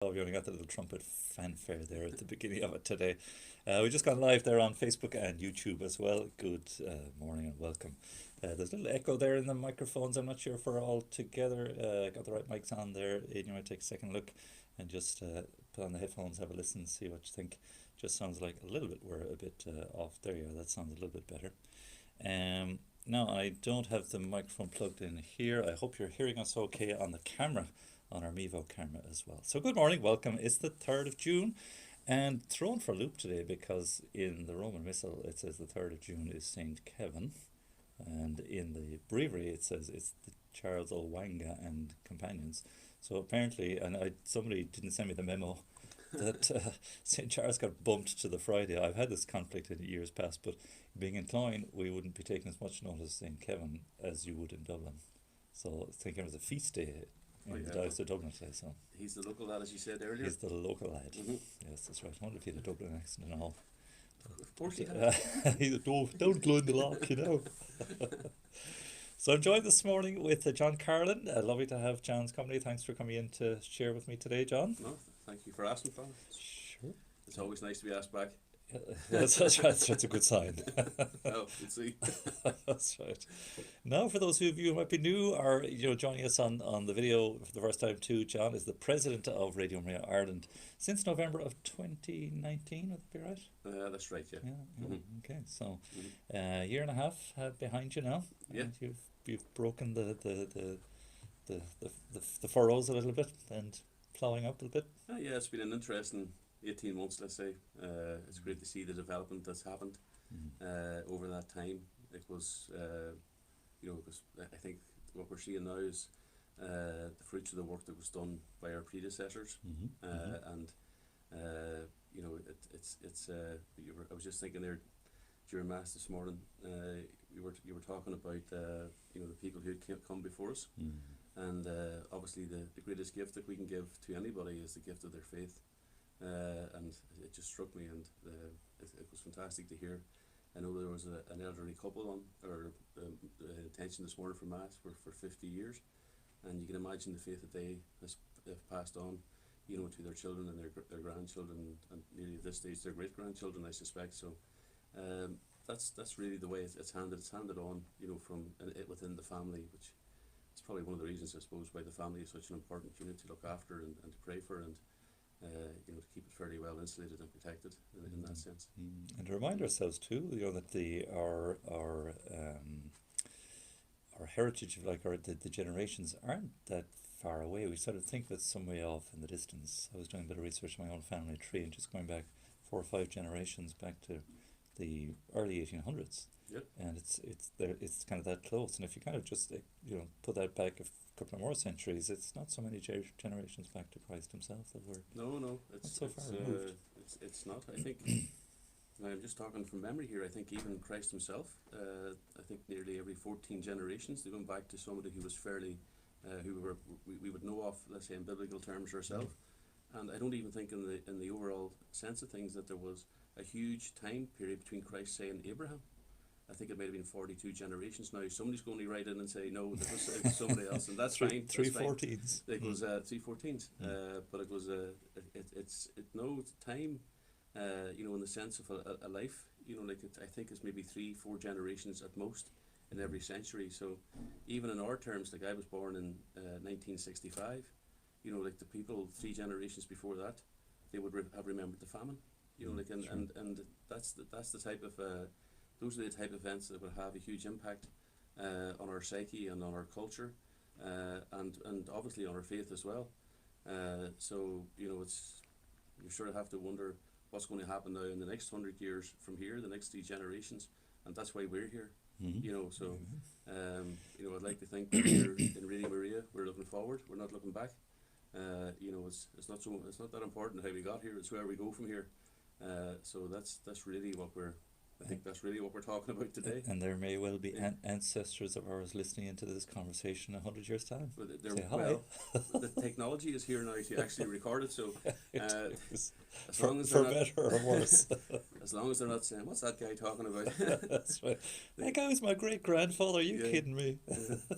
Oh, we only got the little trumpet fanfare there at the beginning of it today. We just gone live there on Facebook and YouTube as well. Good morning and welcome. There's a little echo there in the microphones. I'm not sure if we're all together. Got the right mics on there. You might take a second look and just put on the headphones, have a listen, see what you think. Just sounds like a little bit, we're a bit off. There you are, that sounds a little bit better. Now, I don't have the microphone plugged in here. I hope you're hearing us okay on the camera, on our Mevo camera as well. So good morning, welcome. It's the 3rd of June and thrown for a loop today because in the Roman Missal it says the 3rd of June is Saint Kevin, and in the breviary it says it's the Charles Owanga and companions. So apparently, and somebody didn't send me the memo that St. Charles got bumped to the Friday. I've had this conflict in years past, but being in Cloyne, we wouldn't be taking as much notice of St. Kevin as you would in Dublin. So St. Kevin is a feast day in the Diocese of Dublin today. So he's the local lad, as you said earlier. he's the local lad. Yes, that's right. I wonder if he had a Dublin accent and all. Of course he has. He's a don't go in the lock, you know. So I'm joined this morning with John Carlin. Lovely to have John's company. Thanks for coming in to share with me today, John. No, thank you for asking, Father. Sure. It's always nice to be asked back. That's right. That's a good sign. Oh, we'll see. That's right. Now, for those of you who might be new or joining us on the video for the first time too, John is the president of Radio Maria Ireland since November of 2019. Would that be right? That's right. Yeah. Okay. So, a year and a half behind you now. Yeah. And you've broken the furrows a little bit and ploughing up a little bit. Yeah, it's been an interesting 18 months, let's say. It's great to see the development that's happened over that time. It was, I think what we're seeing now is the fruits of the work that was done by our predecessors, and I was just thinking there during Mass this morning. You were talking about the people who had come before us, and obviously the greatest gift that we can give to anybody is the gift of their faith. And it just struck me, and it was fantastic to hear. I know there was an elderly couple on or intention this morning for Mass for 50 years, and you can imagine the faith that they have passed on, to their children and their grandchildren, and nearly at this stage their great grandchildren, I suspect. So that's really the way it's handed. It's handed on, from within the family, which is probably one of the reasons, I suppose, why the family is such an important unit to look after and to pray for, and to keep it fairly well insulated and protected in that sense. And to remind ourselves too, that our heritage, if like, or the generations aren't that far away. We sort of think of it some way off in the distance. I was doing a bit of research on my own family tree and just going back 4 or 5 generations back to the early 1800s. Yep. And it's kind of that close. And if you kind of just put that back a couple of more centuries, it's not so many generations back to Christ himself that we're it's so far removed. It's not. I think I'm just talking from memory here. I think even Christ himself, I think nearly every 14 generations they went back to somebody who was fairly we would know of, let's say in biblical terms ourselves. And I don't even think in the overall sense of things that there was a huge time period between Christ, say, and Abraham. I think it might have been 42 generations now. Somebody's going to write in and say, no, that was somebody else, and that's fine. 314s. It was 314s, but it was it's no time, in the sense of a life. I think it's maybe 3-4 generations at most in every century. So even in our terms, like I was born in 1965. Like the people 3 generations before that, they would have remembered the famine. And that's the type of those are the type of events that will have a huge impact on our psyche and on our culture, and obviously on our faith as well. So it's, you sort of have to wonder what's going to happen now in the next 100 years from here, the next 3 generations, and that's why we're here. I'd like to think that we're in Radio Maria, we're looking forward, we're not looking back. It's not that important how we got here, it's where we go from here. So that's really what we're talking about today. And there may well be ancestors of ours listening into this conversation 100 years time. Say hi. Well, the technology is here now to actually record it. So as long as for better or worse, as long as they're not saying, "What's that guy talking about?" That's right. That guy was my great grandfather. Are you kidding me?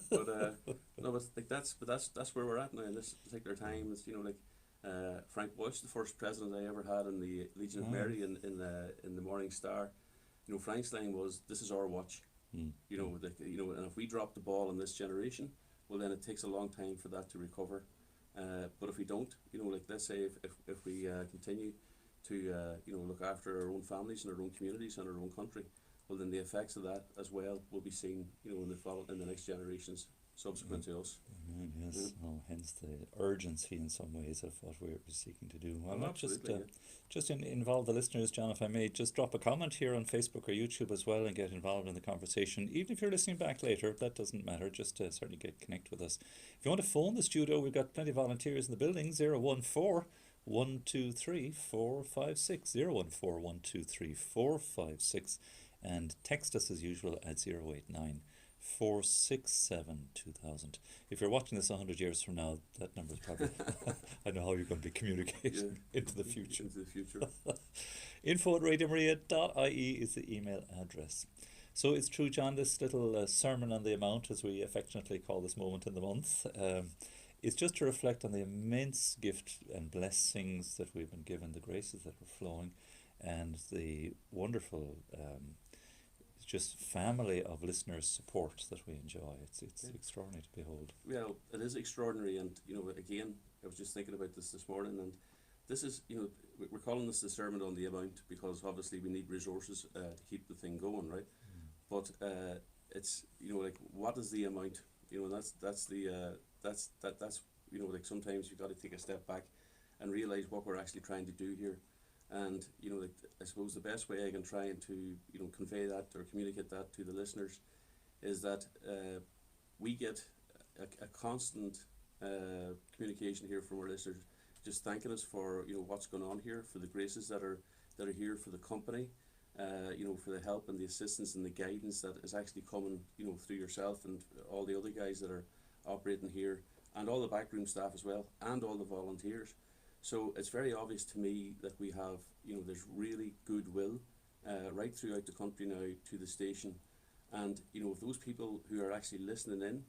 But no, but that's where we're at now in this particular time. It's Frank Bush, the first president I ever had in the Legion of Mary in the Morning Star. You know, Frank's line was, "This is our watch." You know, and if we drop the ball in this generation, well, then it takes a long time for that to recover. But if we don't, you know, like let's say if we continue to you know, look after our own families and our own communities and our own country, well, then the effects of that as well will be seen, you know, in the next generations subsequent to us. Yes. Oh, hence the urgency in some ways of what we're seeking to do. Well, not just involve the listeners, John, if I may, just drop a comment here on Facebook or YouTube as well and get involved in the conversation. Even if you're listening back later, that doesn't matter, just to certainly connect with us. If you want to phone the studio, we've got plenty of volunteers in the building. 014 123 456 014 123 456, and text us as usual at 089 467 2000. If you're watching this 100 years from now, that number is probably I know how you're going to be communicating into the future. info@radiomaria.ie is the email address. So it's true, John, this little sermon on the amount, as we affectionately call this moment in the month, is just to reflect on the immense gift and blessings that we've been given, the graces that are flowing, and the wonderful just family of listeners' support that we enjoy. It's extraordinary to behold. Well, it is extraordinary, and you know, again, I was just thinking about this morning, and this is, you know, we're calling this the sermon on the amount because obviously we need resources to keep the thing going, right? But it's, you know, like, what is the amount? You know, and that's you know, like, sometimes you've got to take a step back and realize what we're actually trying to do here. And, you know, like, I suppose the best way I can try and to, you know, convey that or communicate that to the listeners is that we get a constant communication here from our listeners, just thanking us for, you know, what's going on here, for the graces that are here for the company, you know, for the help and the assistance and the guidance that is actually coming, you know, through yourself and all the other guys that are operating here, and all the backroom staff as well, and all the volunteers. So it's very obvious to me that we have, you know, there's really goodwill right throughout the country now to the station. And, you know, if those people who are actually listening in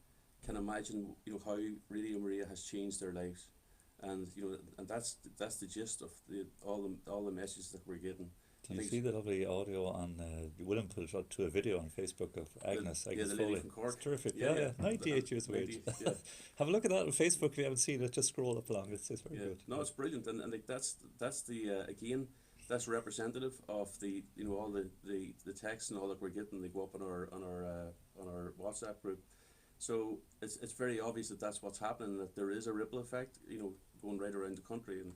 can imagine, you know, how Radio Maria has changed their lives. And, you know, and that's the gist of all the messages that we're getting. Can you see the lovely audio on, William put it up to a video on Facebook of Agnes the Foley. lady from Cork. It's terrific. Yeah. 98 years of age. Have a look at that on Facebook if you haven't seen it. Just scroll up along. It's very good. No, it's brilliant, and like that's the again, that's representative of the, you know, all the texts and all that we're getting. They go up on our WhatsApp group. So it's very obvious that that's what's happening, that there is a ripple effect, you know, going right around the country. And,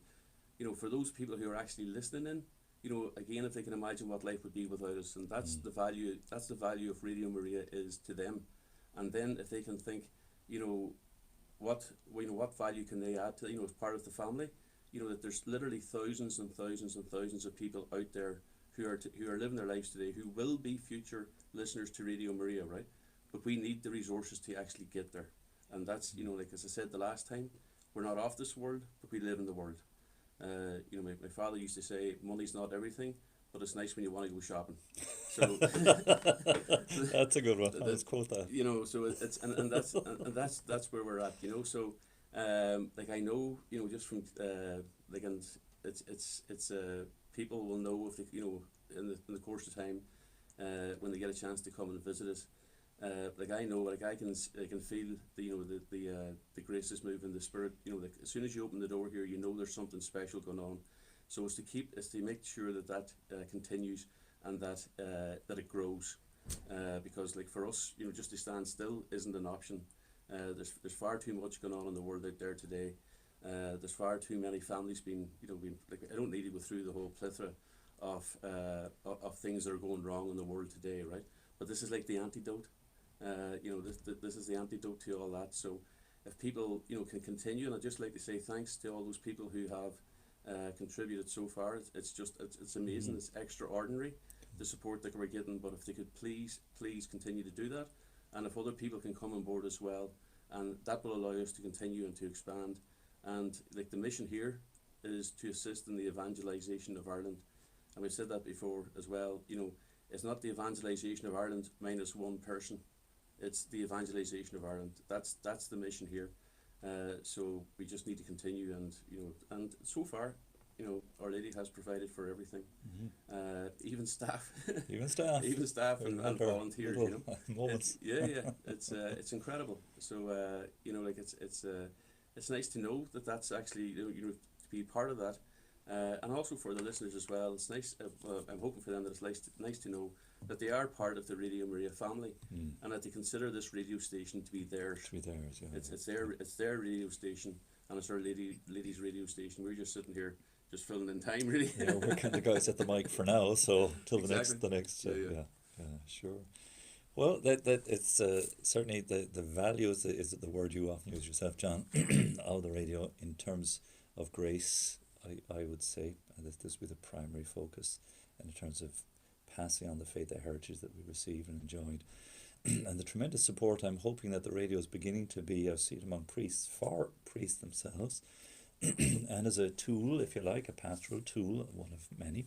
you know, for those people who are actually listening in, you know, again, if they can imagine what life would be without us, and that's the value of Radio Maria is to them. And then if they can think, you know, what value can they add to, you know, as part of the family, you know, that there's literally thousands and thousands and thousands of people out there who are living their lives today, who will be future listeners to Radio Maria, right? But we need the resources to actually get there. And that's, you know, like as I said the last time, we're not of this world, but we live in the world. You know, my father used to say, money's not everything, but it's nice when you want to go shopping. So that's a good one. Let's quote that. You know, so it's and that's where we're at. You know, so like, I know, you know, just from like, and it's people will know if they, you know, in the course of time, when they get a chance to come and visit us. Like, I know, like, I can feel the, you know, the graces move in the spirit. You know, like, as soon as you open the door here, you know there's something special going on. So it's to make sure that continues, and that it grows, because, like, for us, you know, just to stand still isn't an option. There's far too much going on in the world out there today. There's far too many families being like, I don't need to go through the whole plethora of things that are going wrong in the world today, right? But this is like the antidote. You know, this is the antidote to all that. So if people, you know, can continue, and I'd just like to say thanks to all those people who have contributed so far. It's amazing. It's extraordinary, the support that we're getting. But if they could please continue to do that, and if other people can come on board as well, and that will allow us to continue and to expand. And, like, the mission here is to assist in the evangelization of Ireland. And we've said that before as well. You know, it's not the evangelization of Ireland minus one person. It's the evangelization of Ireland. That's the mission here. So we just need to continue, and and so far, Our Lady has provided for everything, even staff, Even staff. even staff We've and had our volunteers. little moments. It's incredible. So it's nice to know that that's actually to be part of that, and also for the listeners as well. It's nice. I'm hoping for them that it's nice to know that they are part of the Radio Maria family, and that they consider this radio station to be theirs. To be theirs, yeah. It's their radio station, and it's our ladies radio station. We're just sitting here, just filling in time, really. Yeah, we're kind of guys at the mic for now, so till Exactly. the next, Yeah. sure. Well, that it's certainly the value is the word you often use yourself, John, of the radio in terms of grace. I would say that this would be the primary focus, in terms of passing on the faith, the heritage that we received and enjoyed, and the tremendous support I'm hoping that the radio is beginning to be. I've seen among priests, for priests themselves, and as a tool, if you like, a pastoral tool, one of many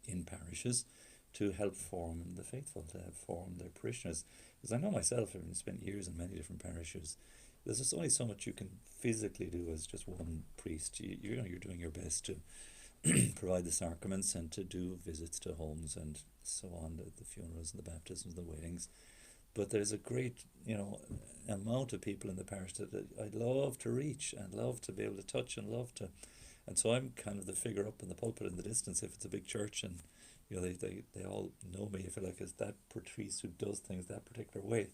in parishes, to help form the faithful, to help form their parishioners. Because I know myself, having spent years in many different parishes, there's just only so much you can physically do as just one priest. You're doing your best to provide the sacraments and to do visits to homes and so on, the funerals and the baptisms and the weddings. But there's a great, amount of people in the parish that I'd love to reach and love to be able to touch and love to. And so I'm kind of the figure up in the pulpit in the distance if it's a big church, and they all know me, if you like, as that priest who does things that particular way.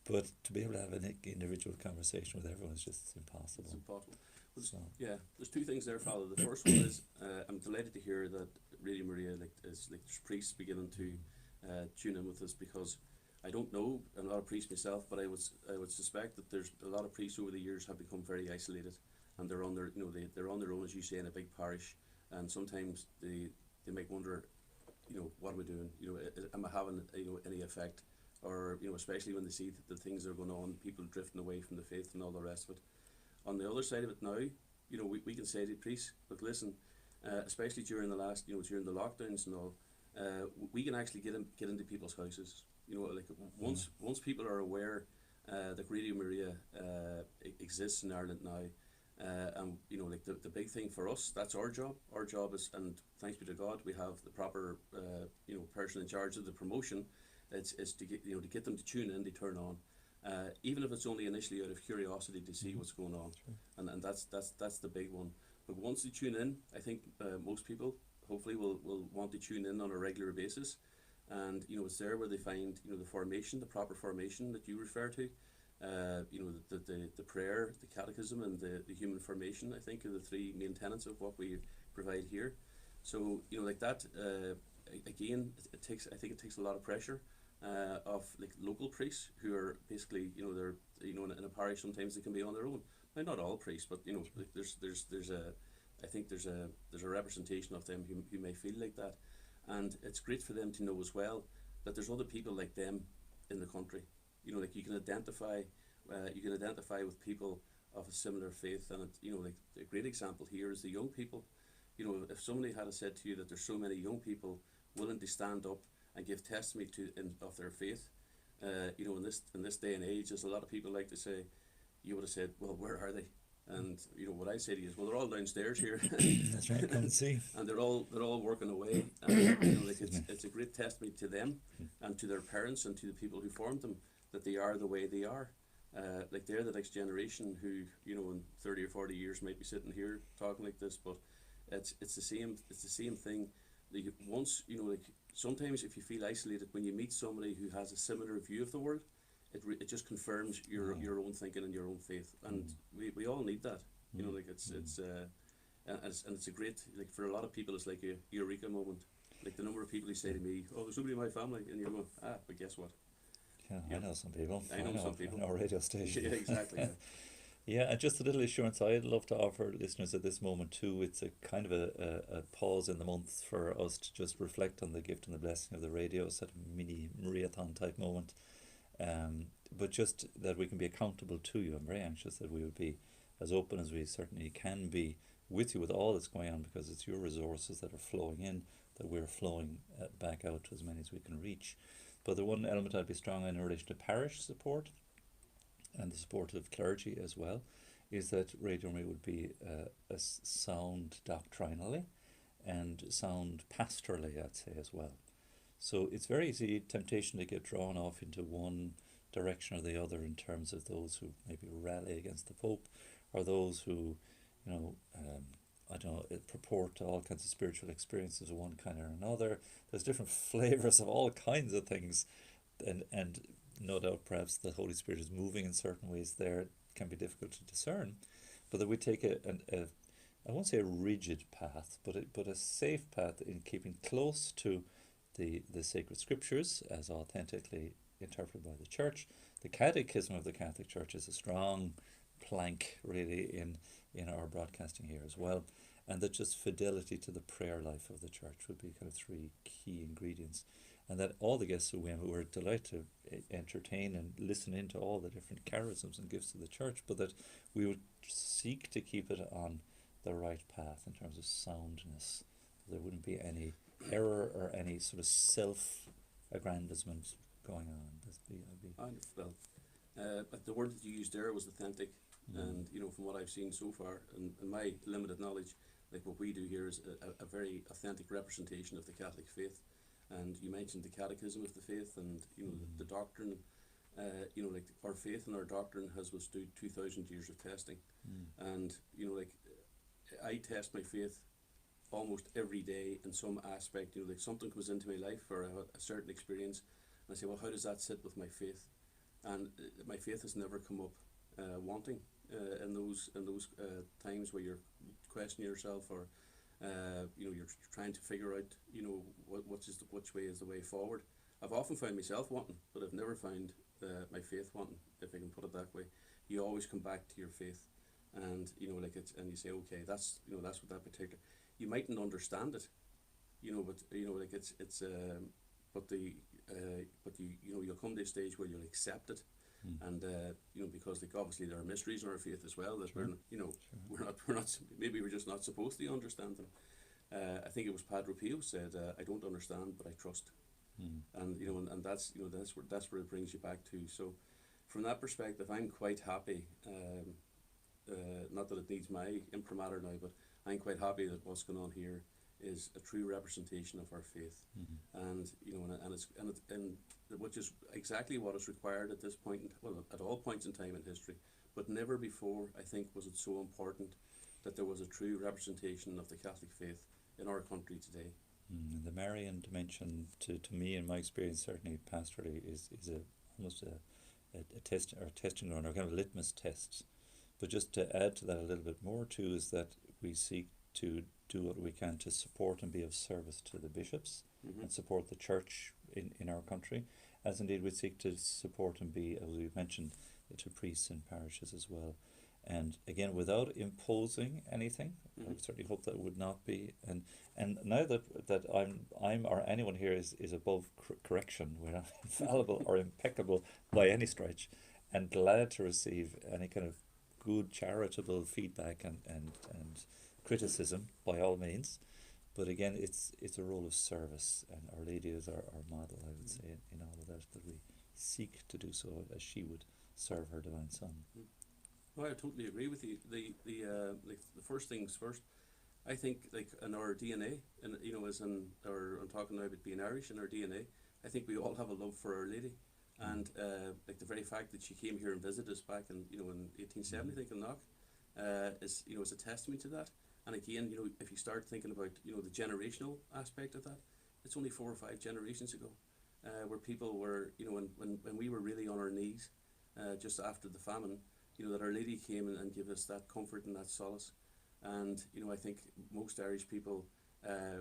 But to be able to have an individual conversation with everyone is just impossible. It's impossible. So. Yeah, there's two things there, Father. The first one is I'm delighted to hear that Radio Maria there's priests beginning to tune in with us, because I don't know, I'm not a priest myself, but I would suspect that there's a lot of priests over the years have become very isolated, and they're on their they're on their own, as you say, in a big parish, and sometimes they might wonder, what am I doing? Am I having any effect? Or especially when they see the things that are going on, people drifting away from the faith and all the rest of it. On the other side of it now, we can say to priests, look, listen, especially during the last, during the lockdowns and all, we can actually get into people's houses. Once people are aware that Radio Maria exists in Ireland now, and the big thing for us, that's our job. Our job is, and thanks be to God, we have the proper person in charge of the promotion. It's to get them to tune in, to turn on. Even if it's only initially out of curiosity to see what's going on, and that's the big one. But once they tune in, I think most people hopefully will want to tune in on a regular basis, and it's there where they find the formation, the proper formation that you refer to, the prayer, the catechism, and the human formation. I think are the three main tenets of what we provide here. So again, I think it takes a lot of pressure of local priests who are basically they're in a parish. Sometimes they can be on their own. Now, not all priests, but there's a representation of them who may feel like that, and it's great for them to know as well that there's other people like them in the country. You can identify with people of a similar faith, and a great example here is the young people. If somebody had said to you that there's so many young people willing to stand up and give testimony of their faith, in this day and age, as a lot of people like to say, you would have said, well, where are they? And what I say to you is, well, they're all downstairs here. That's right, come and see. And they're all working away. And it's a great testimony to them and to their parents and to the people who formed them, that they are the way they are. They're the next generation who in 30 or 40 years might be sitting here talking like this, but it's the same thing. Sometimes if you feel isolated, when you meet somebody who has a similar view of the world, it just confirms your own thinking and your own faith, and we all need that. It's a great, for a lot of people, it's like a eureka moment. Like the number of people who say to me, "Oh, there's somebody in my family," and you're going, but guess what? Yeah, I know some people. I know some people. I know a radio station. Yeah, exactly. Yeah, and just a little assurance I'd love to offer listeners at this moment too. It's a kind of a pause in the month for us to just reflect on the gift and the blessing of the radio, sort of mini Mariathon type moment. But just that we can be accountable to you. I'm very anxious that we would be as open as we certainly can be with you with all that's going on, because it's your resources that are flowing in, that we're flowing back out to as many as we can reach. But the one element I'd be strong in relation to parish support, and the support of clergy as well, is that Radio Maria would be sound doctrinally and sound pastorally, I'd say, as well. So it's very easy temptation to get drawn off into one direction or the other in terms of those who maybe rally against the Pope, or those who, I don't know, purport to all kinds of spiritual experiences of one kind or another. There's different flavors of all kinds of things, and no doubt perhaps the Holy Spirit is moving in certain ways there. It can be difficult to discern, but that we take a I won't say a rigid path, but a safe path in keeping close to the sacred scriptures as authentically interpreted by the Church. The Catechism of the Catholic Church is a strong plank really in our broadcasting here as well, and that just fidelity to the prayer life of the Church would be kind of three key ingredients, and that all the guests who were delighted to entertain and listen into all the different charisms and gifts of the Church, but that we would seek to keep it on the right path in terms of soundness. There wouldn't be any error or any sort of self-aggrandizement going on. The word that you used there was authentic, and from what I've seen so far, and my limited knowledge, like what we do here is a very authentic representation of the Catholic faith. And you mentioned the Catechism of the faith, and the doctrine. Like our faith and our doctrine has withstood 2,000 years of testing, and I test my faith almost every day in some aspect. Like something comes into my life or a certain experience, and I say, well, how does that sit with my faith? And my faith has never come up wanting in those times where you're questioning yourself, or you're trying to figure out which way is the way forward. I've often found myself wanting, but I've never found my faith wanting, if I can put it that way. You always come back to your faith, and and you say, okay, that's what that particular. You mightn't understand it, but you'll come to a stage where you'll accept it, and because obviously there are mysteries in our faith as well that we're not maybe we're just not supposed to understand them. I think it was Padre Pio said, I don't understand, but I trust. And and that's where it brings you back to. So from that perspective, I'm quite happy. Not that it needs my imprimatur now, but I'm quite happy that what's going on here is a true representation of our faith, and which is exactly what is required at this point, at all points in time in history, but never before, I think, was it so important that there was a true representation of the Catholic faith in our country today. The Marian dimension, to me, in my experience, certainly pastorally, is almost a test or testing ground, or kind of a litmus test. But just to add to that a little bit more too, is that we seek to do what we can to support and be of service to the bishops and support the Church in our country, as indeed we seek to support and be, as we mentioned, to priests in parishes as well. And again, without imposing anything, I certainly hope that would not be. And now that I'm or anyone here is above correction, we're not infallible or impeccable by any stretch, and glad to receive any kind of good charitable feedback and criticism by all means. But again, it's a role of service, and Our Lady is our model, I would say, in all of that we seek to do so as she would serve her Divine Son. Well, I totally agree with you. The first things first, I think in our DNA, and I'm talking now about being Irish, in our DNA, I think we all have a love for Our Lady, and the very fact that she came here and visited us back in 1870, I think, in Knock, is a testament to that. And again, if you start thinking about the generational aspect of that, it's only 4 or 5 generations ago, where people were when we were really on our knees, just after the famine. That Our Lady came and gave us that comfort and that solace, and I think most Irish people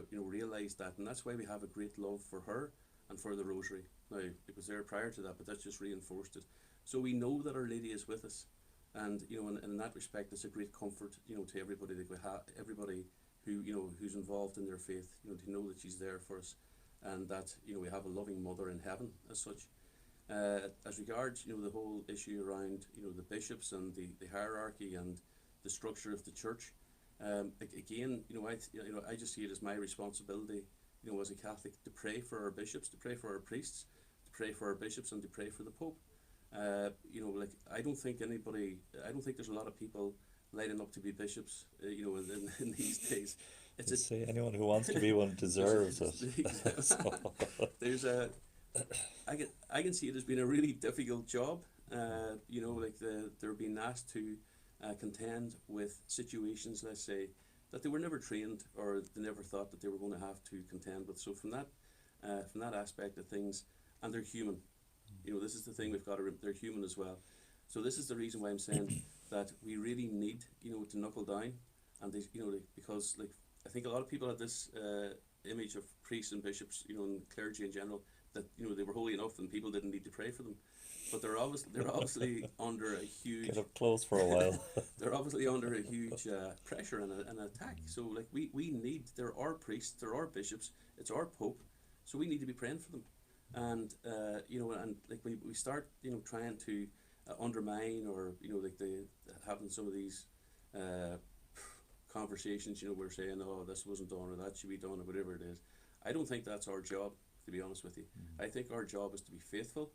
realise that, and that's why we have a great love for her and for the Rosary. Now, it was there prior to that, but that's just reinforced it. So we know that Our Lady is with us, and and in that respect, it's a great comfort to everybody that we have, everybody who who's involved in their faith, to know that she's there for us, and that we have a loving mother in heaven as such. As regards the whole issue around the bishops and the hierarchy and the structure of the Church, again I just see it as my responsibility as a Catholic to pray for our bishops, to pray for our priests, to pray for our bishops, and to pray for the Pope. Like I don't think there's a lot of people lining up to be bishops. In these days, it's Just say anyone who wants to be one deserves it. So, there's a I can see it as being a really difficult job. Like they're being asked to contend with situations, let's say, that they were never trained or they never thought that they were going to have to contend with. So from that aspect of things, and they're human. This is the thing we've got to. They're human as well. So this is the reason why I'm saying that we really need, to knuckle down, and because like I think a lot of people have this image of priests and bishops, and clergy in general, that they were holy enough and people didn't need to pray for them, but they're obviously under a huge. get up close for a while. They're obviously under a huge pressure and an attack. So like we need. There are priests, there are bishops, it's our pope, so we need to be praying for them. And and like we start trying to undermine, or like having some of these conversations, we're saying, oh, this wasn't done or that should be done or whatever it is. I don't think that's our job, to be honest with you. I think our job is to be faithful,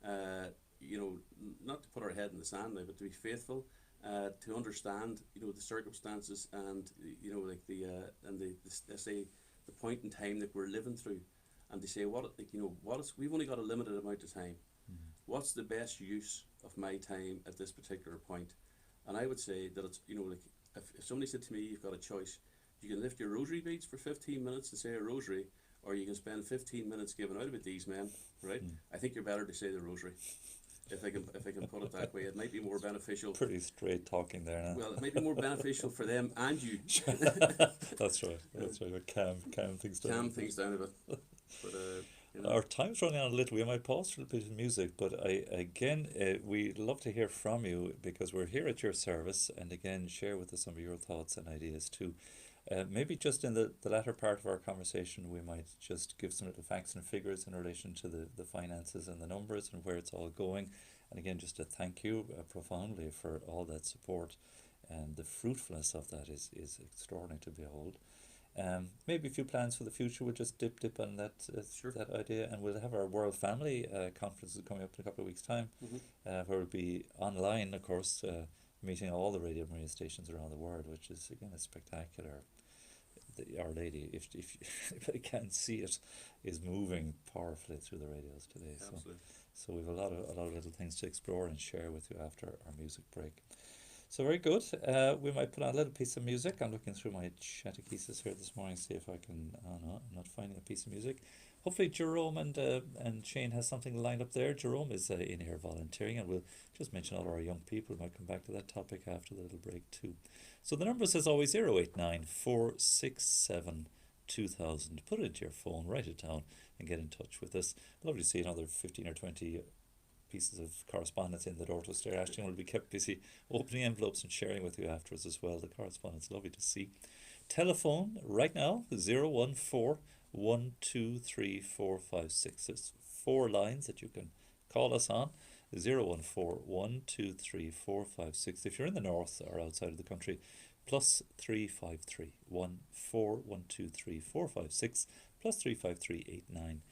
not to put our head in the sand now, but to be faithful, to understand the circumstances, and like let's say the point in time that we're living through, and they say we've only got a limited amount of time. What's the best use of my time at this particular point? And I would say that it's like if somebody said to me, you've got a choice, you can lift your rosary beads for 15 minutes and say a rosary, or you can spend 15 minutes giving out about these men, right? I think you're better to say the rosary. If I can put it that way, it might be more beneficial. Pretty straight talking there now. Well, it might be more beneficial for them and you. That's right. Calm things down. Calm things down a bit. But our time's running out a little. We might pause for a bit of music, but we'd love to hear from you, because we're here at your service, and again, share with us some of your thoughts and ideas too. Maybe just in the latter part of our conversation, we might just give some little facts and figures in relation to the finances and the numbers and where it's all going. And again, just to thank you profoundly for all that support, and the fruitfulness of that is extraordinary to behold. Maybe a few plans for the future. We'll just dip on that Sure. that idea, and we'll have our World Family conference coming up in a couple of weeks' time, where we'll be online, of course, meeting all the Radio Maria stations around the world, which is again a spectacular. Our Lady, if anybody can't see it, is moving powerfully through the radios today. Absolutely. So we've a lot of little things to explore and share with you after our music break. So very good. We might put on a little piece of music. I'm looking through my Chatechesis here this morning, see if I can. Oh no, I'm not finding a piece of music. Hopefully Jerome and Shane has something lined up there. Jerome is in here volunteering, and we'll just mention all our young people. We might come back to that topic after the little break too. So the number is as always 089 467 2000. Put it into your phone, write it down, and get in touch with us. Lovely to see another 15 or 20 pieces of correspondence in the door to us there. Ashton will be kept busy opening envelopes and sharing with you afterwards as well. The correspondence, lovely to see. Telephone right now 014 123 456. There's 4 lines that you can call us on. 014 123 456. If you're in the north or outside of the country, plus 353 14123 456, plus 353 89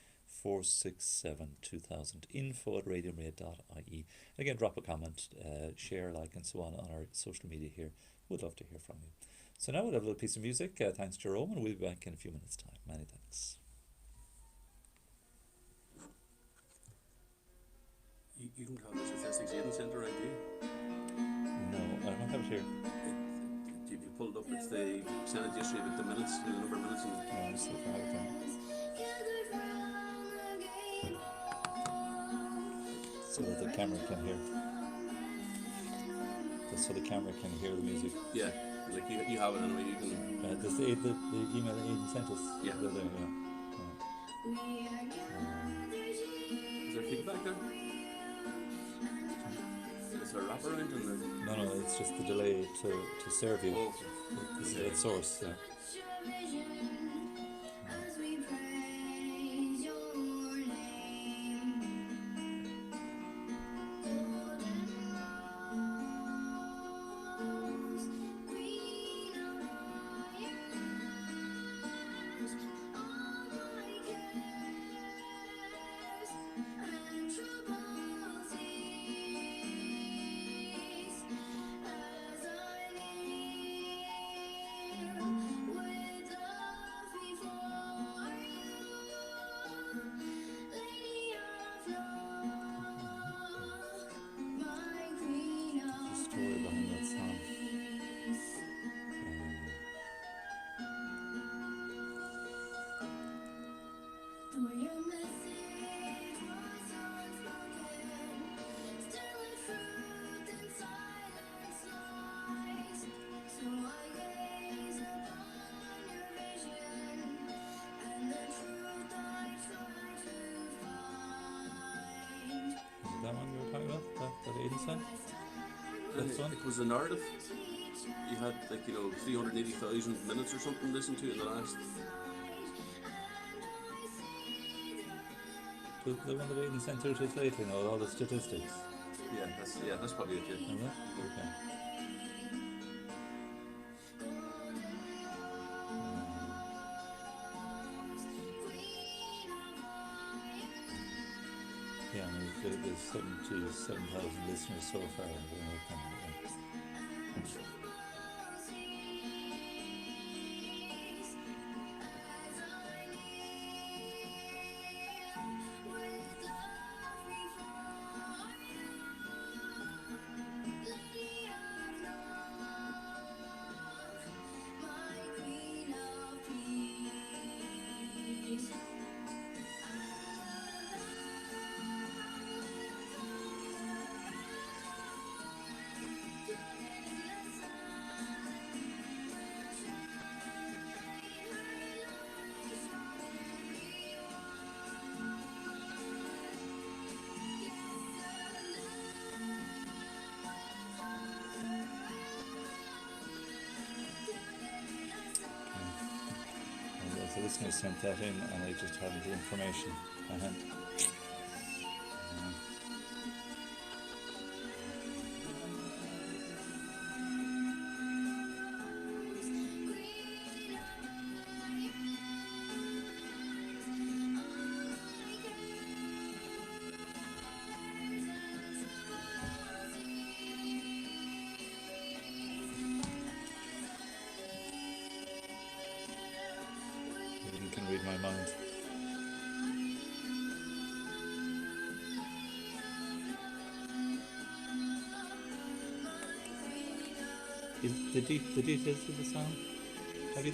467 2000. info@radiomaria.ie. Again, drop a comment, share, like, and so on our social media here. We'd love to hear from you. So now we'll have a little piece of music. Thanks, Jerome, and we'll be back in a few minutes' time. Many thanks. You don't have the statistics Eamonn sent around, do you? No, I don't have it here. If you pulled up, it's the sent it yesterday with the minutes, the number of minutes. No, I'll see if I have it there. So that the camera can hear. Just so the camera can hear the music. Yeah, like you have it anyway. You can. There's the email that Eamonn sent us. Yeah. There, Is there feedback there? Is there a wraparound in there? No, it's just the delay to serve you. Oh, It's source. Yeah. that? That's one? It was a narrative. You had 380,000 minutes or something listened to in the last. The one that Aidan sent through to us lately, all the statistics. That's probably it. Yeah. Okay. Yeah, there's 77,000 listeners so far. The listener sent that in, and I just haven't the information on hand. You can read my mind. The details of the song? Have you?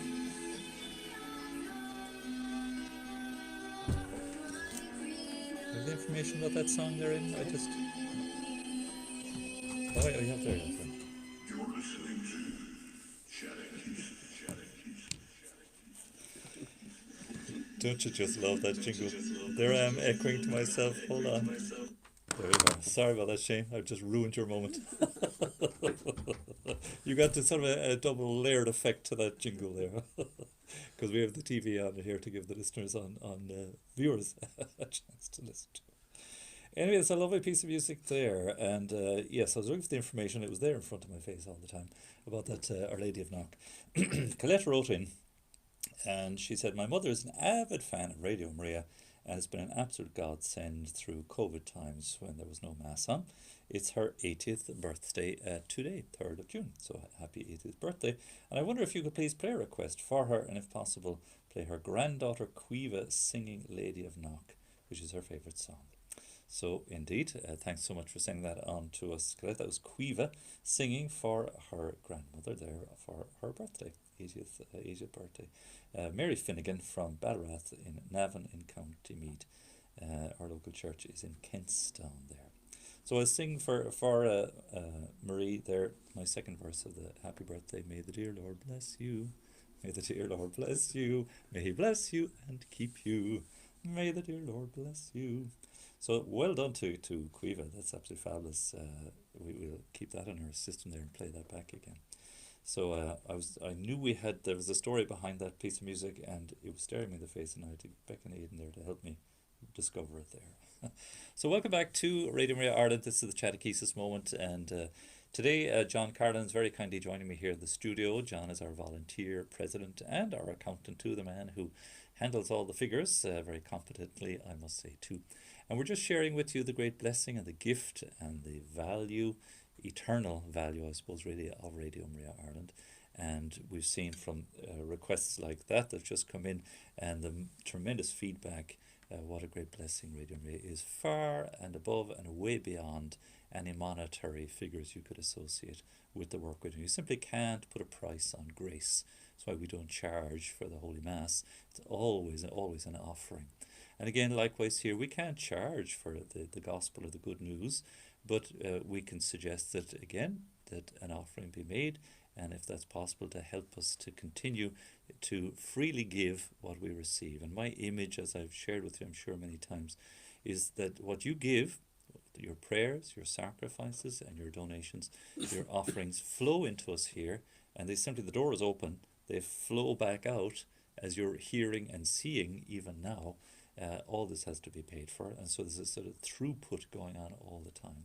Have the information about that song they're in? I just. Oh, you have there. You're listening to Chatechesis. Don't you just love that jingle? There I am echoing to myself. Hold on. There we go. Sorry about that, Shane. I've just ruined your moment. You got the sort of a double layered effect to that jingle there. Because we have the TV on here to give the listeners on viewers a chance to listen to. Anyway, it's a lovely piece of music there. And yes, I was looking for the information. It was there in front of my face all the time about that Our Lady of Knock. Colette wrote in, and she said, my mother is an avid fan of Radio Maria and has been an absolute godsend through COVID times when there was no mass on. It's her 80th birthday today, 3rd of June. So happy 80th birthday. And I wonder if you could please play a request for her, and if possible, play her granddaughter Quiva singing Lady of Knock, which is her favourite song. So indeed, thanks so much for sending that on to us, Colette. That was Quiva singing for her grandmother there for her birthday, 80th birthday. Mary Finnegan from Ballarat in Navan in County Meath. Our local church is in Kentstown there. So I sing for Marie there, my second verse of the happy birthday. May the dear Lord bless you. May the dear Lord bless you. May he bless you and keep you. May the dear Lord bless you. So well done to Quiva. That's absolutely fabulous. We'll keep that in our system there and play that back again. So I knew there was a story behind that piece of music, and it was staring me in the face, and I had to beckon Aidan there to help me discover it there. So welcome back to Radio Maria Ireland. This is the Chatechesis moment, and today John Carlin is very kindly joining me here in the studio. John is our volunteer president and our accountant too, the man who handles all the figures very competently, I must say too. And we're just sharing with you the great blessing and the gift and the value, eternal value, I suppose, really, of Radio Maria Ireland. And we've seen from requests like that have just come in, and the tremendous feedback, what a great blessing Radio Maria is, far and above and way beyond any monetary figures you could associate with the work we're doing. You simply can't put a price on grace. That's why we don't charge for the Holy Mass. It's always an offering. And again, likewise here, we can't charge for the gospel or the good news, but we can suggest that, again, that an offering be made, and if that's possible, to help us to continue to freely give what we receive. And my image, as I've shared with you, I'm sure many times, is that what you give, your prayers, your sacrifices, and your donations, your offerings flow into us here, and they simply, the door is open, they flow back out as you're hearing and seeing even now. All this has to be paid for, and so there's a sort of throughput going on all the time.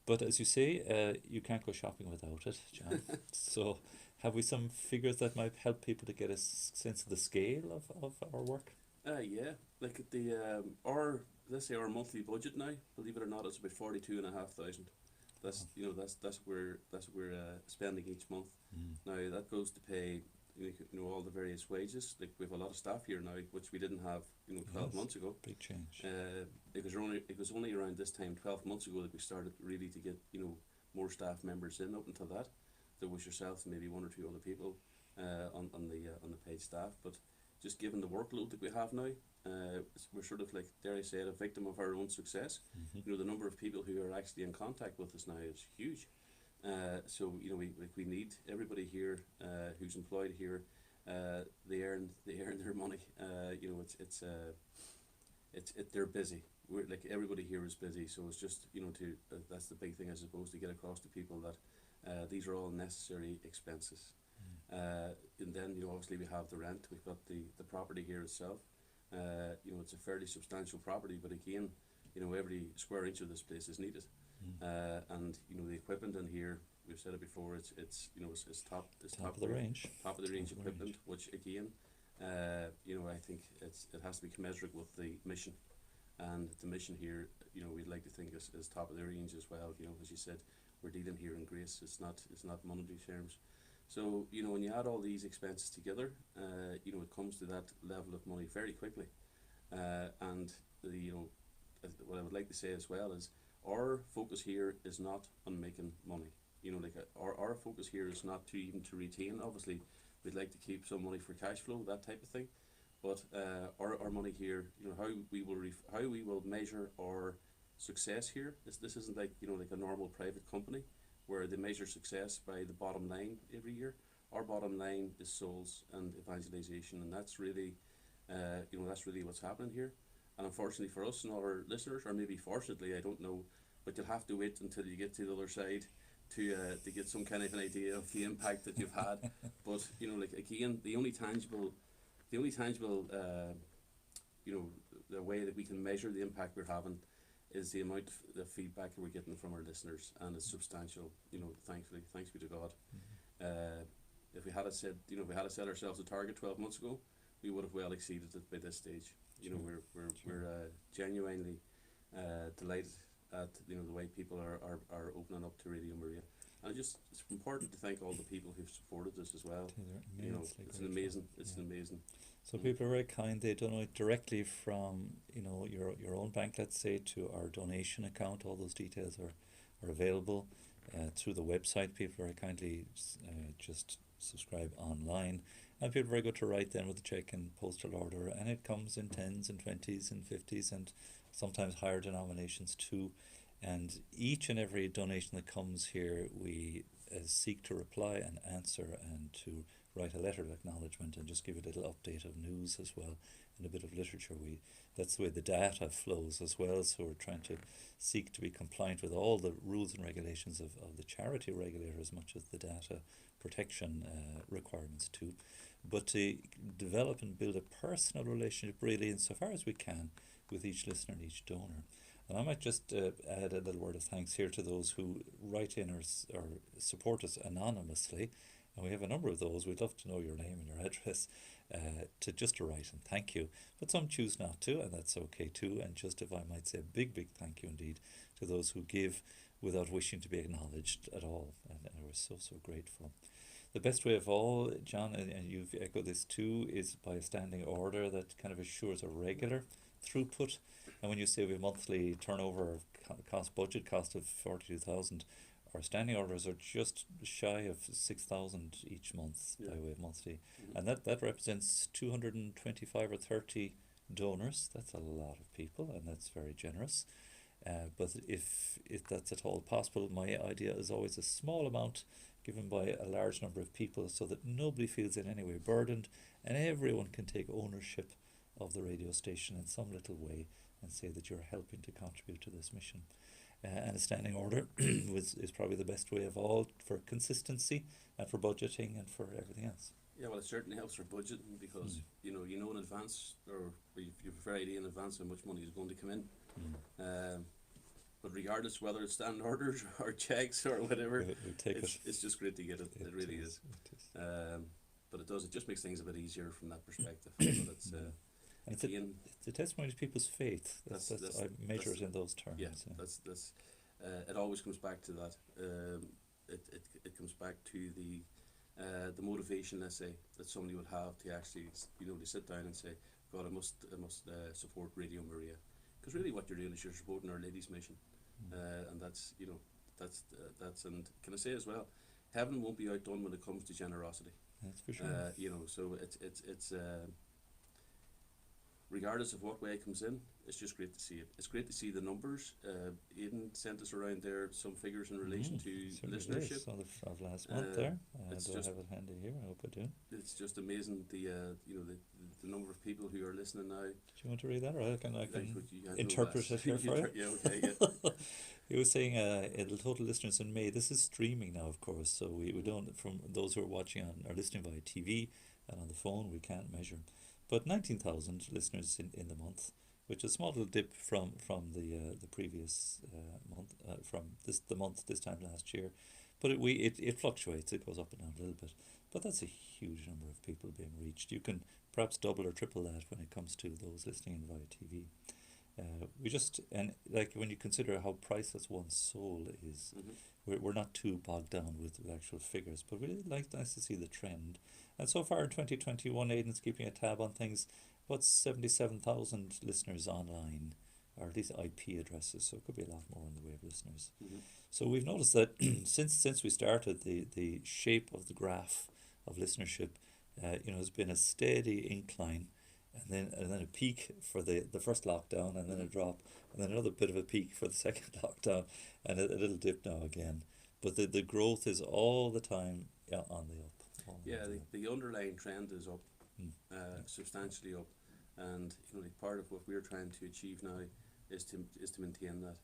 But as you say, you can't go shopping without it, John. So have we some figures that might help people to get a sense of the scale of our work? Yeah, like our, let's say our monthly budget now, believe it or not, is about 42,500. That's that's we're spending each month. Now that goes to pay all the various wages. Like we have a lot of staff here now, which we didn't have 12 months ago. Big change. It was only around this time 12 months ago that we started really to get more staff members in. Up until that, there was yourself and maybe one or two other people on the paid staff. But just given the workload that we have now, we're sort of like, dare I say it, a victim of our own success. The number of people who are actually in contact with us now is huge. So we need everybody here who's employed here. They earn their money. They're busy. We're like, everybody here is busy. So it's just that's the big thing, I suppose, to get across to people that these are all necessary expenses. And then obviously we have the rent. We've got the property here itself. It's a fairly substantial property, but again, every square inch of this place is needed. And the equipment in here, we've said it before, it's top of the range equipment, which again, I think it has to be commensurate with the mission, and the mission here, we'd like to think is top of the range as well. As you said, we're dealing here in grace. It's not monetary terms. So when you add all these expenses together, it comes to that level of money very quickly. And what I would like to say as well is, our focus here is not on making money. Our focus here is not to retain. Obviously, we'd like to keep some money for cash flow, that type of thing. But our money here, how we will measure our success here. This isn't like like a normal private company where they measure success by the bottom line every year. Our bottom line is souls and evangelization, and that's really what's happening here. And unfortunately for us and all our listeners, or maybe fortunately, I don't know, but you'll have to wait until you get to the other side to get some kind of an idea of the impact that you've had. But like again, the only tangible, the way that we can measure the impact we're having is the amount of feedback that we're getting from our listeners, and it's substantial. Thankfully, thanks be to God. If we had set ourselves a target 12 months ago, we would have well exceeded it by this stage. We're genuinely delighted at the way people are opening up to Radio Maria, and it's important to thank all the people who've supported us as well. It's an amazing. So people are very kind. They donate directly from your own bank, let's say, to our donation account. All those details are available through the website. People very kindly just subscribe online. And people are very good to write then with a check and postal order, and it comes in 10s and 20s and 50s and sometimes higher denominations too. And each and every donation that comes here, we seek to reply and answer, and to write a letter of acknowledgement and just give a little update of news as well, and a bit of literature. That's the way the data flows as well, so we're trying to seek to be compliant with all the rules and regulations of the charity regulator as much as the data protection requirements too, but to develop and build a personal relationship really insofar as we can with each listener and each donor. And I might just add a little word of thanks here to those who write in or support us anonymously, and we have a number of those. We'd love to know your name and your address to write and thank you, but some choose not to, and that's okay too. And just, if I might say, a big thank you indeed to those who give without wishing to be acknowledged at all, and we're so grateful. The best way of all, John, and you've echoed this too, is by a standing order that kind of assures a regular throughput. And when you say we have monthly turnover budget cost of 42,000, our standing orders are just shy of 6,000 each month by way of monthly, and that represents 225 or 30 donors. That's a lot of people, and that's very generous. But if that's at all possible, my idea is always a small amount given by a large number of people, so that nobody feels in any way burdened, and everyone can take ownership of the radio station in some little way and say that you're helping to contribute to this mission. and a standing order is probably the best way of all for consistency and for budgeting and for everything else. Yeah, well, it certainly helps for budgeting because you know in advance, or you have a fair idea in advance how much money is going to come in. But regardless whether it's standing orders or checks or whatever, We take it's just great to get it. It really is. It is. But it just makes things a bit easier from that perspective. But it's And it's again, a testimony to people's faith. I measure it in those terms. yeah, that's it always comes back to that. It comes back to the motivation, let's say, that somebody would have to actually, to sit down and say, God, I must support Radio Maria, because really what you're doing is you're supporting Our Lady's mission, and that's and can I say as well, heaven won't be outdone when it comes to generosity. That's for sure. So it's regardless of what way it comes in, it's just great to see it. It's great to see the numbers. Eamonn sent us around there some figures in relation to listenership. Of last month there. It's do just, I have it handy here? I hope I do. It's just amazing the number of people who are listening now. Do you want to read that, or I can You interpret it here for you? Yeah, okay, yeah. He was saying the total listeners in May. This is streaming now, of course, so we don't, from those who are watching on or listening via TV and on the phone, we can't measure. But 19,000 listeners in the month, which is a small little dip from the previous month, from the month this time last year. But it fluctuates, it goes up and down a little bit. But that's a huge number of people being reached. You can perhaps double or triple that when it comes to those listening in via TV. And like when you consider how priceless one's soul is, we're not too bogged down with actual figures, but really nice to see the trend. And so far in 2021, Aidan's keeping a tab on things. About 77,000 listeners online, or at least IP addresses, so it could be a lot more in the way of listeners. So we've noticed that since we started, the shape of the graph of listenership, has been a steady incline, and then a peak for the first lockdown, and then a drop, and then another bit of a peak for the second lockdown, and a little dip now again. But the growth is all the time on the up. The underlying trend is up, substantially up, and part of what we're trying to achieve now is to maintain that.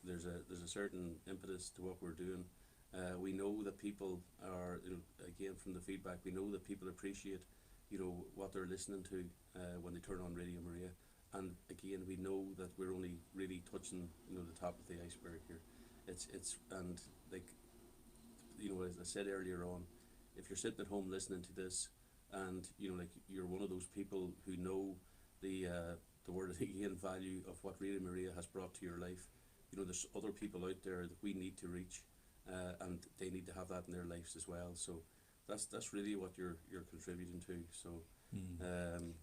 There's a certain impetus to what we're doing. We know that people are, again from the feedback, we know that people appreciate, what they're listening to when they turn on Radio Maria, and again we know that we're only really touching the top of the iceberg here. It's and like, as I said earlier on, if you're sitting at home listening to this, and you're one of those people who know the word again value of what Radio Maria has brought to your life, there's other people out there that we need to reach, and they need to have that in their lives as well. So that's really what you're contributing to. So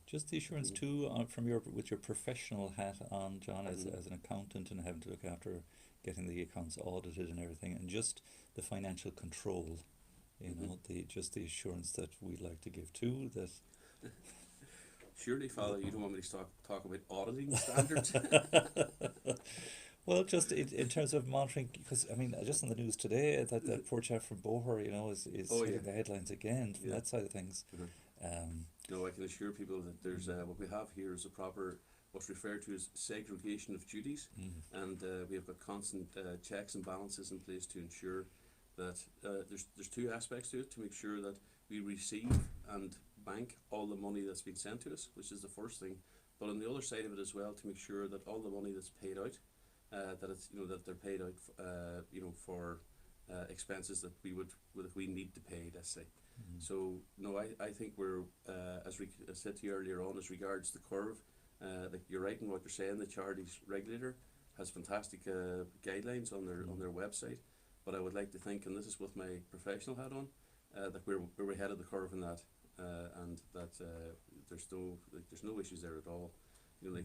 just the assurance too, from with your professional hat on, John, as an accountant and having to look after getting the accounts audited and everything, and just the financial control. The assurance that we'd like to give too, that surely, Father, you don't want me to talk about auditing standards. Well, just in terms of monitoring, because just on the news today that poor chap from Boher, is hitting the headlines again from that side of things. No, I can assure people that there's what we have here is a proper, what's referred to as segregation of duties, and we have got constant checks and balances in place to ensure that there's two aspects to it: to make sure that we receive and bank all the money that's been sent to us, which is the first thing, but on the other side of it as well, to make sure that all the money that's paid out, that it's that they're paid out for expenses that we need to pay, let's say. So no, I think we're as I said to you earlier on, as regards the curve, like you're right in what you're saying. The charities regulator has fantastic guidelines on their website. But I would like to think, and this is with my professional hat on, that we're ahead of the curve in that, and that there's no issues there at all. And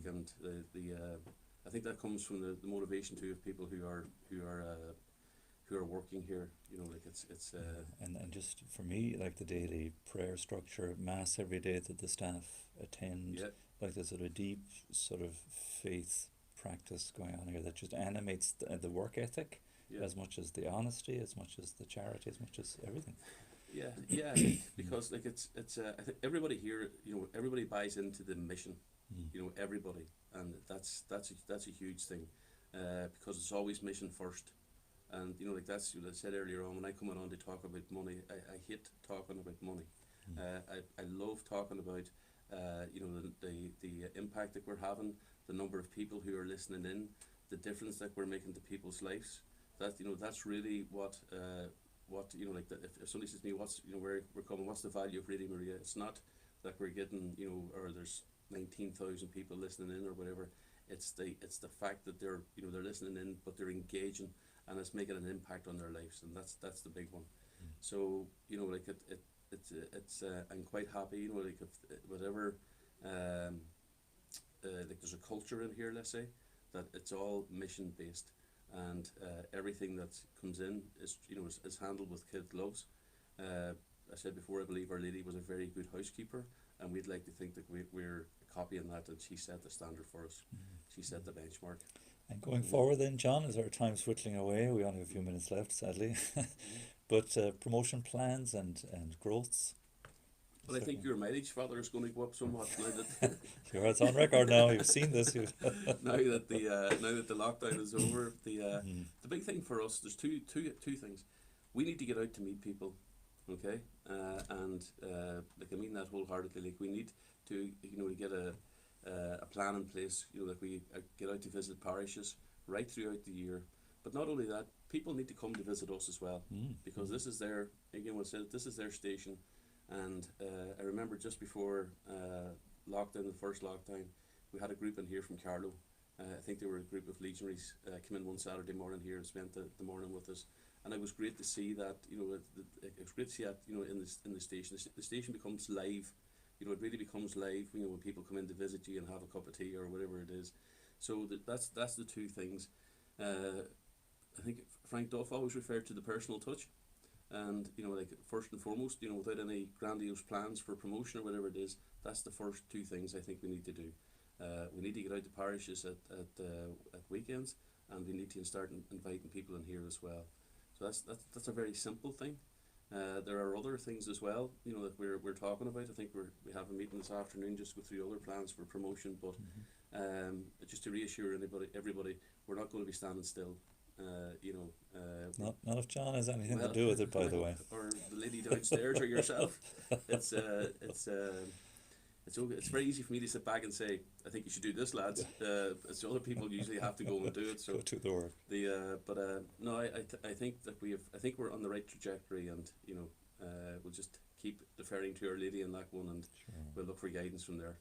I think that comes from the motivation too of people who are working here. It's and just for me, like the daily prayer structure, mass every day that the staff attend, like there's a deep sort of faith practice going on here that just animates the work ethic. As much as the honesty, as much as the charity, as much as everything. Because it's I think everybody here, everybody buys into the mission, everybody, and that's a huge thing. because it's always mission first. And like that's what I said earlier on when I come on to talk about money. I hate talking about money. I love talking about the impact that we're having, the number of people who are listening in, the difference that we're making to people's lives. That's really what like that. If somebody says to me, what's where we're coming, what's the value of Radio Maria? It's not that we're getting or there's 19,000 people listening in or whatever. It's the fact that they're listening in, but they're engaging, and it's making an impact on their lives, and that's the big one. So like it's I'm quite happy. Like if whatever like there's a culture in here, let's say, that it's all mission based, and everything that comes in is handled with kid gloves. I said before, I believe Our Lady was a very good housekeeper, and we'd like to think that we're copying that, and she set the standard for us. She set the benchmark. And going forward then, John, as our time's whittling away, we only have a few minutes left, sadly, but promotion plans and growths. Well, I think your mileage, Father, is going to go up somewhat now that It's on record now. You've seen this. now that the lockdown is over. The big thing for us, there's two things. We need to get out to meet people, okay, and like I mean that wholeheartedly. Like we need to to get a plan in place. Like we get out to visit parishes right throughout the year. But not only that, people need to come to visit us as well, because this is their, again, we'll say this is their station. And I remember just before lockdown, the first lockdown, we had a group in here from Carlo. I think they were a group of legionaries, came in one Saturday morning here and spent the morning with us. And it was great to see that, it was great to see that, in the station. The station becomes live. It really becomes live, when people come in to visit you and have a cup of tea or whatever it is. So that's the two things. I think Frank Duff always referred to the personal touch. And like first and foremost, without any grandiose plans for promotion or whatever it is, that's the first two things I think we need to do. We need to get out to parishes at weekends, and we need to start inviting people in here as well. So that's a very simple thing. There are other things as well, that we're talking about. I think we have a meeting this afternoon just with 3 other plans for promotion. But just to reassure everybody, we're not going to be standing still. Not if John has anything to do with it, by the way, or the lady downstairs, or yourself. It's very easy for me to sit back and say, I think you should do this, lads. It's other people usually have to go and do it. So go to the work. No, I think that I think we're on the right trajectory, and we'll just keep deferring to Our Lady in that one, and we'll look for guidance from there.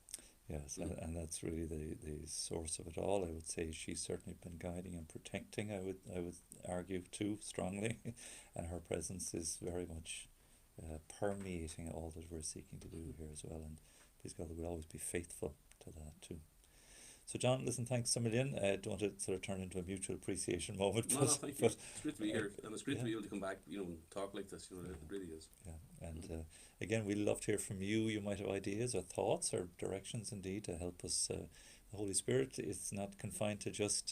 Yes, and that's really the source of it all. I would say she's certainly been guiding and protecting. I would argue too strongly, and her presence is very much permeating all that we're seeking to do here as well. And please God, that we'll always be faithful to that too. So John, listen, thanks a million. I don't want to sort of turn into a mutual appreciation moment. No, thank you. It's great to be here, and it's great to be able to come back, and talk like this. It really is. Yeah, and again, we'd love to hear from you. You might have ideas or thoughts or directions, indeed, to help us. The Holy Spirit is not confined to just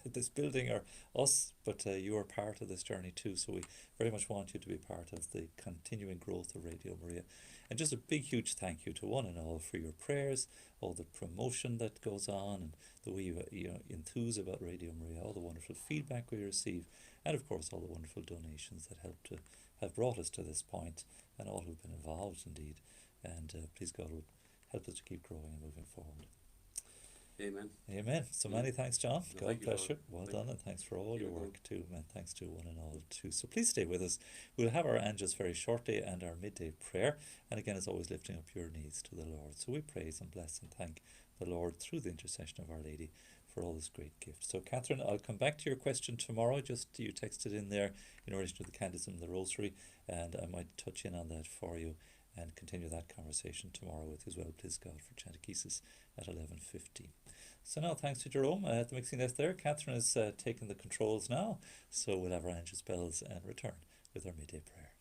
this building or us, but you are part of this journey too. So we very much want you to be part of the continuing growth of Radio Maria. And just a big, huge thank you to one and all for your prayers, all the promotion that goes on, and the way you enthuse about Radio Maria, all the wonderful feedback we receive, and of course all the wonderful donations that help to have brought us to this point, and all who've been involved indeed. And please God would help us to keep growing and moving forward. Amen. Amen. So many thanks, John. No, God bless you. Well done, and thanks for all your work too, and thanks to one and all too. So please stay with us. We'll have our Angelus very shortly and our midday prayer, and again, as always, lifting up your needs to the Lord. So we praise and bless and thank the Lord through the intercession of Our Lady for all this great gift. So Catherine, I'll come back to your question tomorrow. Just you texted in there in relation to the candles and the rosary, and I might touch in on that for you and continue that conversation tomorrow with you as well, please God, for Chatechesis at 11:15. So now, thanks to Jerome at the mixing desk there. Catherine has taken the controls now, so we'll have our Angelus bells and return with our midday prayer.